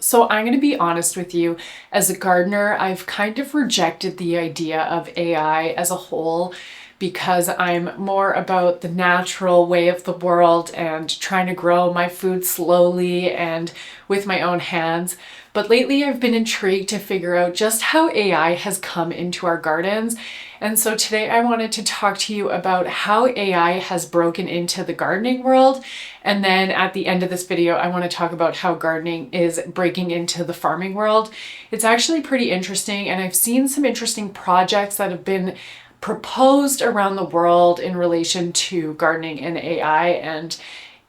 So I'm going to be honest with you, as a gardener, I've kind of rejected the idea of AI as a whole because I'm more about the natural way of the world and trying to grow my food slowly and with my own hands. But lately I've been intrigued to figure out just how AI has come into our gardens. And so today I wanted to talk to you about how AI has broken into the gardening world. And then at the end of this video, I want to talk about how gardening is breaking into the farming world. It's actually pretty interesting, and I've seen some interesting projects that have been proposed around the world in relation to gardening and AI. And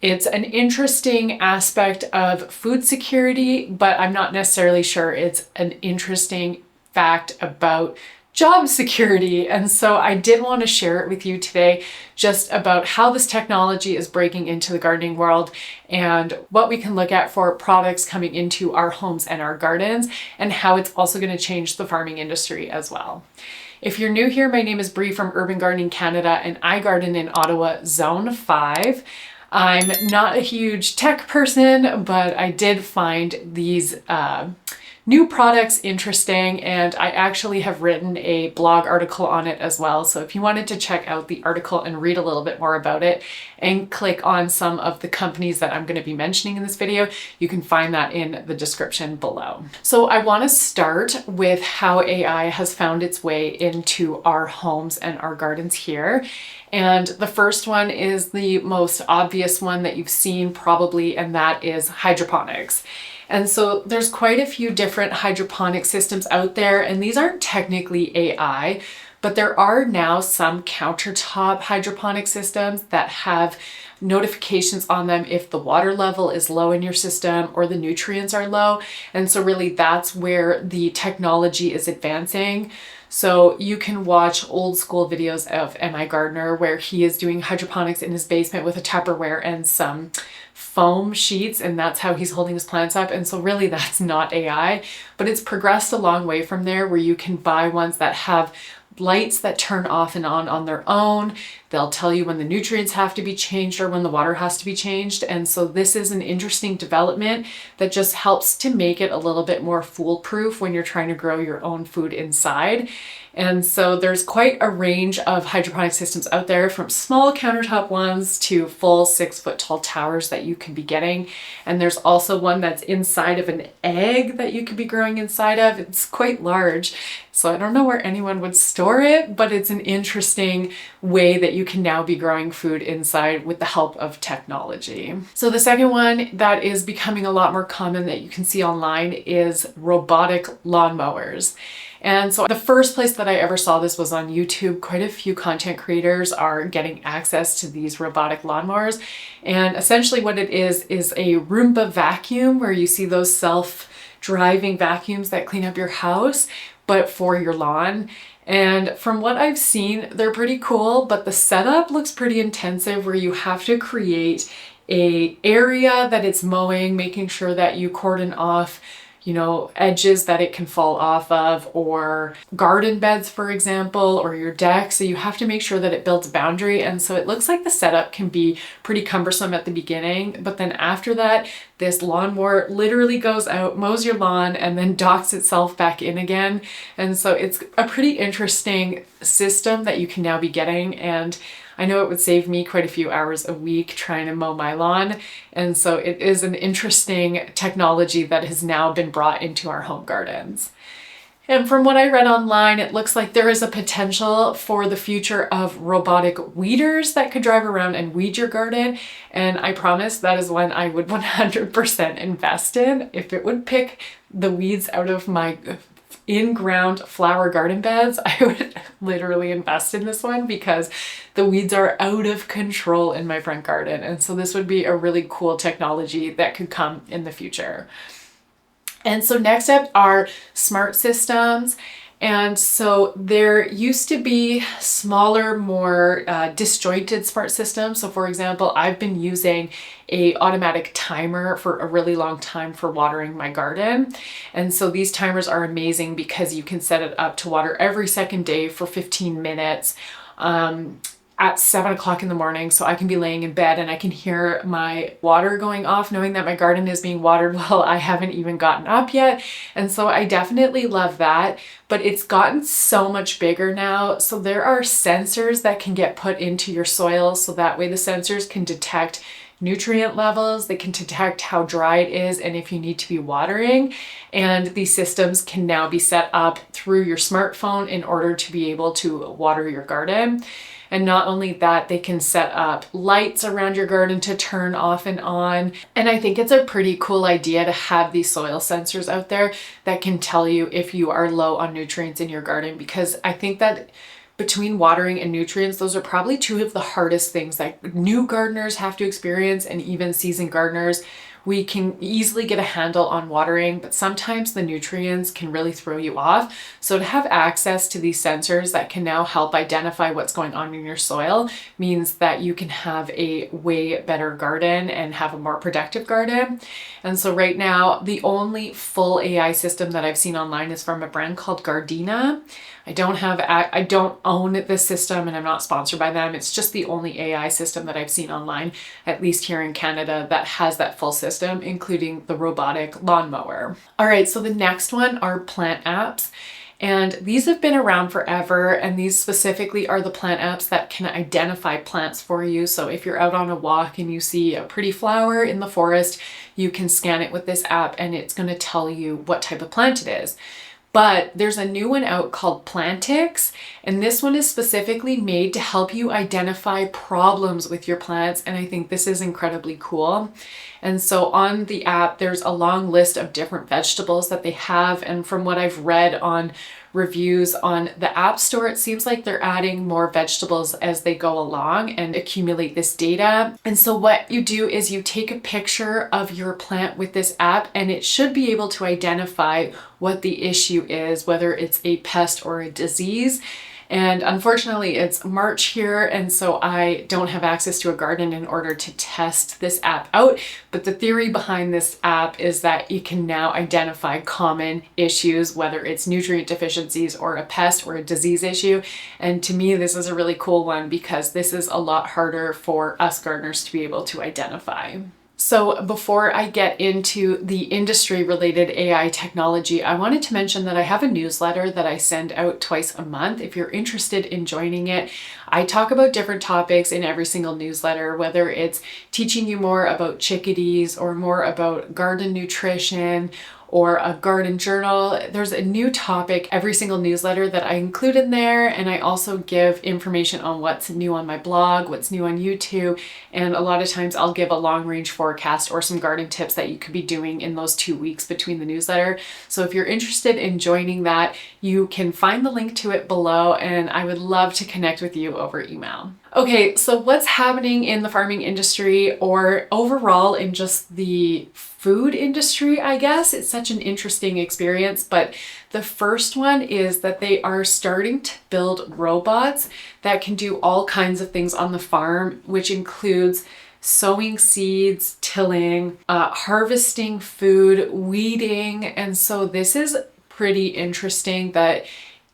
it's an interesting aspect of food security, but I'm not necessarily sure it's an interesting fact about job security. And so I did want to share it with you today, just about how this technology is breaking into the gardening world and what we can look at for products coming into our homes and our gardens, and how it's also going to change the farming industry as well. If you're new here, my name is Bree from Urban Gardening Canada, and I garden in Ottawa Zone 5. I'm not a huge tech person, but I did find these new products interesting, and I actually have written a blog article on it as well. So if you wanted to check out the article and read a little bit more about it and click on some of the companies that I'm going to be mentioning in this video, you can find that in the description below. So I want to start with how AI has found its way into our homes and our gardens here. And the first one is the most obvious one that you've seen probably, and that is hydroponics. And so there's quite a few different hydroponic systems out there, and these aren't technically AI, but there are now some countertop hydroponic systems that have notifications on them if the water level is low in your system or the nutrients are low. And so really that's where the technology is advancing. So you can watch old school videos of M.I. Gardener where he is doing hydroponics in his basement with a Tupperware and some foam sheets, and that's how he's holding his plants up. And so really that's not AI, but it's progressed a long way from there, where you can buy ones that have lights that turn off and on their own. They'll tell you when the nutrients have to be changed or when the water has to be changed. And so this is an interesting development that just helps to make it a little bit more foolproof when you're trying to grow your own food inside. And so there's quite a range of hydroponic systems out there, from small countertop ones to full 6-foot tall towers that you can be getting. And there's also one that's inside of an egg that you could be growing inside of. It's quite large. So I don't know where anyone would store it, but it's an interesting way that you can now be growing food inside with the help of technology. So the second one that is becoming a lot more common that you can see online is robotic lawnmowers. And so the first place that I ever saw this was on YouTube. Quite a few content creators are getting access to these robotic lawnmowers. And essentially what it is a Roomba vacuum, where you see those self-driving vacuums that clean up your house, but for your lawn. And from what I've seen, they're pretty cool, but the setup looks pretty intensive, where you have to create an area that it's mowing, making sure that you cordon off edges that it can fall off of, or garden beds, for example, or your deck. So you have to make sure that it builds a boundary. And so it looks like the setup can be pretty cumbersome at the beginning, but then after that, this lawnmower literally goes out, mows your lawn, and then docks itself back in again. And so it's a pretty interesting system that you can now be getting. And I know it would save me quite a few hours a week trying to mow my lawn. And so it is an interesting technology that has now been brought into our home gardens. And from what I read online, it looks like there is a potential for the future of robotic weeders that could drive around and weed your garden. And I promise that is one I would 100% invest in. If it would pick the weeds out of my in-ground flower garden beds, I would literally invest in this one, because the weeds are out of control in my front garden. And so this would be a really cool technology that could come in the future. And so next up are smart systems. And so there used to be smaller, more disjointed smart systems. So for example, I've been using a automatic timer for a really long time for watering my garden. And so these timers are amazing because you can set it up to water every second day for 15 minutes. at 7 o'clock in the morning, so I can be laying in bed and I can hear my water going off, knowing that my garden is being watered while I haven't even gotten up yet. And so I definitely love that, but it's gotten so much bigger now. So there are sensors that can get put into your soil, so that way the sensors can detect nutrient levels, they can detect how dry it is and if you need to be watering. And these systems can now be set up through your smartphone in order to be able to water your garden. And not only that, they can set up lights around your garden to turn off and on. And I think it's a pretty cool idea to have these soil sensors out there that can tell you if you are low on nutrients in your garden, because I think that between watering and nutrients, those are probably two of the hardest things that new gardeners have to experience, and even seasoned gardeners. We can easily get a handle on watering, but sometimes the nutrients can really throw you off. So to have access to these sensors that can now help identify what's going on in your soil means that you can have a way better garden and have a more productive garden. And so right now, the only full AI system that I've seen online is from a brand called Gardena. I don't own this system and I'm not sponsored by them. It's just the only AI system that I've seen online, at least here in Canada, that has that full system, including the robotic lawnmower. All right, so the next one are plant apps. And these have been around forever, and these specifically are the plant apps that can identify plants for you. So if you're out on a walk and you see a pretty flower in the forest, you can scan it with this app and it's going to tell you what type of plant it is. But there's a new one out called Plantix, and this one is specifically made to help you identify problems with your plants, and I think this is incredibly cool. And so on the app, there's a long list of different vegetables that they have, and from what I've read on reviews on the App Store, it seems like they're adding more vegetables as they go along and accumulate this data. And so what you do is you take a picture of your plant with this app, and it should be able to identify what the issue is, whether it's a pest or a disease. And unfortunately, it's March here, and so I don't have access to a garden in order to test this app out. But the theory behind this app is that you can now identify common issues, whether it's nutrient deficiencies or a pest or a disease issue. And to me, this is a really cool one because this is a lot harder for us gardeners to be able to identify. So before I get into the industry-related AI technology, I wanted to mention that I have a newsletter that I send out twice a month. If you're interested in joining it, I talk about different topics in every single newsletter, whether it's teaching you more about chickadees or more about garden nutrition or a garden journal. There's a new topic every single newsletter that I include in there, and I also give information on what's new on my blog, what's new on YouTube, and a lot of times I'll give a long range forecast or some garden tips that you could be doing in those 2 weeks between the newsletter. So if you're interested in joining that, you can find the link to it below, and I would love to connect with you over email. Okay, so what's happening in the farming industry, or overall in just the food industry, I guess? It's such an interesting experience, but the first one is that they are starting to build robots that can do all kinds of things on the farm, which includes sowing seeds, tilling, harvesting food, weeding. And so this is pretty interesting that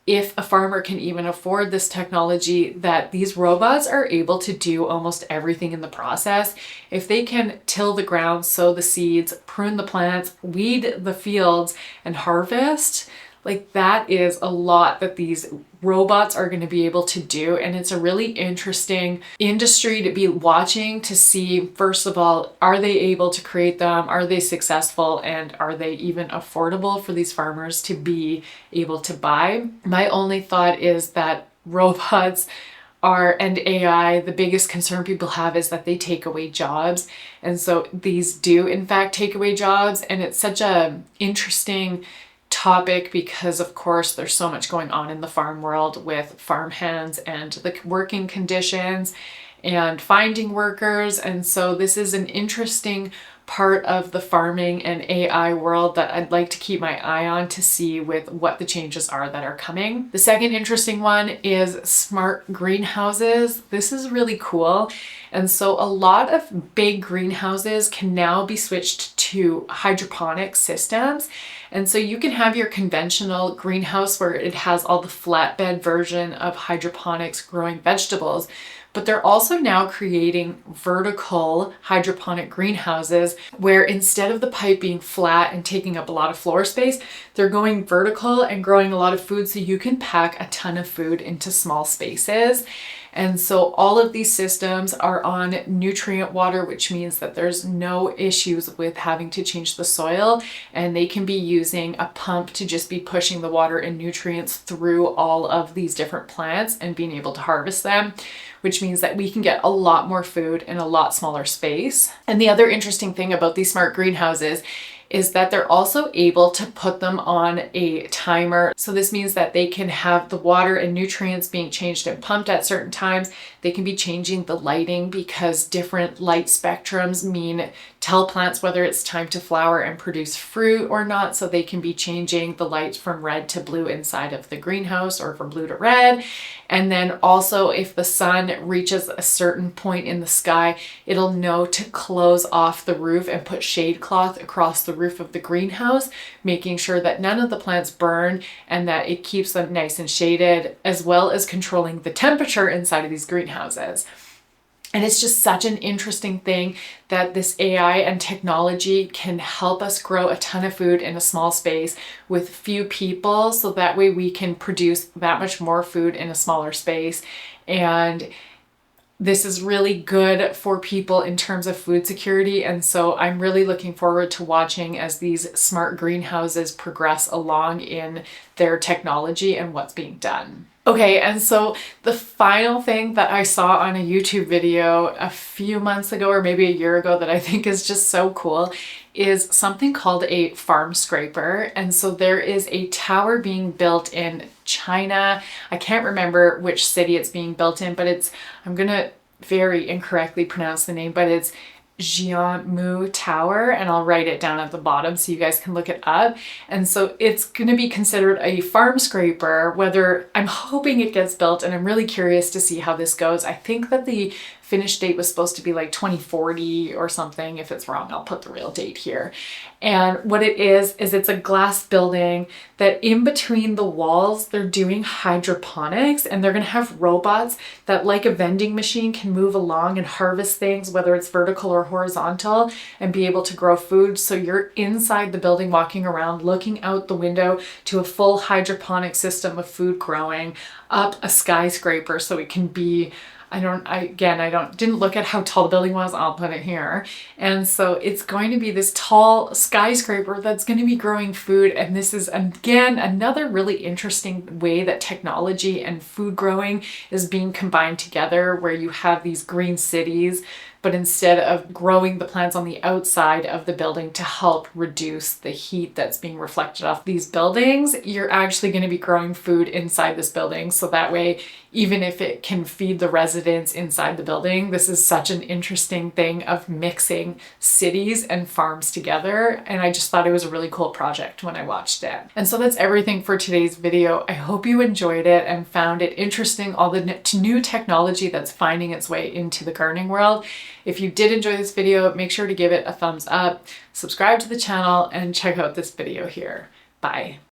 if a farmer can even afford this technology, that these robots are able to do almost everything in the process. If they can till the ground, sow the seeds, prune the plants, weed the fields, and harvest, like that is a lot that these robots are going to be able to do. And it's a really interesting industry to be watching to see, first of all, are they able to create them? Are they successful? And are they even affordable for these farmers to be able to buy? My only thought is that robots and AI, the biggest concern people have is that they take away jobs. And so these do in fact take away jobs. And it's such a interesting topic because of course there's so much going on in the farm world with farm hands and the working conditions and finding workers. And so this is an interesting part of the farming and AI world that I'd like to keep my eye on to see with what the changes are that are coming. The second interesting one is smart greenhouses. This is really cool. And so a lot of big greenhouses can now be switched to hydroponic systems. And so you can have your conventional greenhouse where it has all the flatbed version of hydroponics growing vegetables. but they're also now creating vertical hydroponic greenhouses where instead of the pipe being flat and taking up a lot of floor space, they're going vertical and growing a lot of food so you can pack a ton of food into small spaces. And so all of these systems are on nutrient water, which means that there's no issues with having to change the soil, and they can be using a pump to just be pushing the water and nutrients through all of these different plants and being able to harvest them, which means that we can get a lot more food in a lot smaller space. And the other interesting thing about these smart greenhouses is that they're also able to put them on a timer. So this means that they can have the water and nutrients being changed and pumped at certain times. They can be changing the lighting because different light spectrums tell plants whether it's time to flower and produce fruit or not. So they can be changing the lights from red to blue inside of the greenhouse or from blue to red. And then also if the sun reaches a certain point in the sky, it'll know to close off the roof and put shade cloth across the roof of the greenhouse, making sure that none of the plants burn and that it keeps them nice and shaded, as well as controlling the temperature inside of these greenhouses. And it's just such an interesting thing that this AI and technology can help us grow a ton of food in a small space with few people, so that way we can produce that much more food in a smaller space. And this is really good for people in terms of food security. And so I'm really looking forward to watching as these smart greenhouses progress along in their technology and what's being done. Okay, and so the final thing that I saw on a YouTube video a few months ago or maybe a year ago that I think is just so cool is something called a farm scraper. And so there is a tower being built in China. I can't remember which city it's being built in, but I'm gonna very incorrectly pronounce the name, but it's Jianmu Tower, and I'll write it down at the bottom so you guys can look it up. And so it's going to be considered a farm scraper, whether I'm hoping it gets built, and I'm really curious to see how this goes. I think that the finish date was supposed to be like 2040 or something. If it's wrong, I'll put the real date here. And what it is it's a glass building that in between the walls, they're doing hydroponics, and they're going to have robots that, like a vending machine, can move along and harvest things, whether it's vertical or horizontal, and be able to grow food. So you're inside the building, walking around, looking out the window to a full hydroponic system of food growing up a skyscraper. So it can be, didn't look at how tall the building was. I'll put it here. And so it's going to be this tall skyscraper that's going to be growing food. And this is, again, another really interesting way that technology and food growing is being combined together, where you have these green cities, but instead of growing the plants on the outside of the building to help reduce the heat that's being reflected off these buildings, you're actually going to be growing food inside this building. So that way, even if it can feed the residents inside the building, this is such an interesting thing of mixing cities and farms together. And I just thought it was a really cool project when I watched it. And so that's everything for today's video. I hope you enjoyed it and found it interesting, all the new technology that's finding its way into the gardening world. If you did enjoy this video, make sure to give it a thumbs up, subscribe to the channel, and check out this video here. Bye.